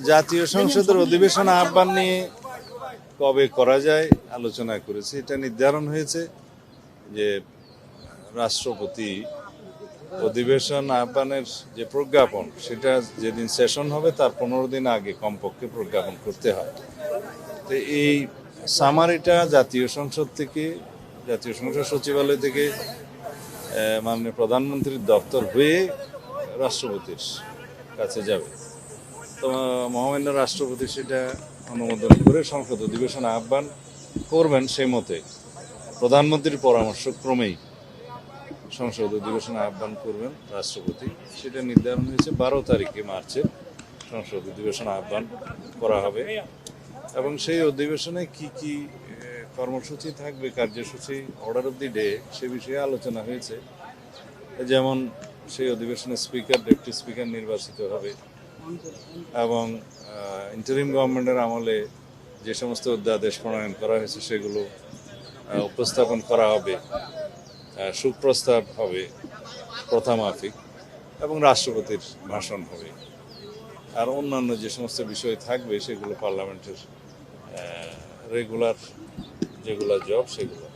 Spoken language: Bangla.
জাতীয় সংসদের অধিবেশন আহ্বান নিয়ে কবে করা যায় আলোচনা করেছি। এটা নির্ধারণ হয়েছে যে রাষ্ট্রপতি অধিবেশন আহ্বানের যে প্রজ্ঞাপন, সেটা যেদিন সেশন হবে তার 15 দিন আগে কমপক্ষে প্রজ্ঞাপন করতে হয়। তো এই সামারিটা জাতীয় সংসদ থেকে, জাতীয় সংসদ সচিবালয় থেকে মাননীয় প্রধানমন্ত্রীর দপ্তর হয়ে রাষ্ট্রপতির কাছে যাবে। তো মহামান্য রাষ্ট্রপতি সেটা অনুমোদন করে সংসদ অধিবেশন আহ্বান করবেন। সেই মতে প্রধানমন্ত্রীর পরামর্শক্রমেই সংসদ অধিবেশন আহ্বান করবেন রাষ্ট্রপতি। সেটা নির্ধারণ হয়েছে 12 তারিখে মার্চের সংসদ অধিবেশন আহ্বান করা হবে এবং সেই অধিবেশনে কি কি কর্মসূচি থাকবে, কার্যসূচি, অর্ডার অফ দি ডে, সে বিষয়ে আলোচনা হয়েছে। যেমন সেই অধিবেশনে স্পিকার, ডেপুটি স্পিকার নির্বাচিত হবে এবং ইন্টারিম গভর্নমেন্টের আমলে যে সমস্ত অধ্যাদেশ প্রণয়ন করা হয়েছে সেগুলো উপস্থাপন করা হবে, সুপ্রস্তাব হবে প্রথামাফিক এবং রাষ্ট্রপতির ভাষণ হবে। আর অন্যান্য যে সমস্ত বিষয় থাকবে সেগুলো পার্লামেন্টের রেগুলার যেগুলো জব সেগুলো।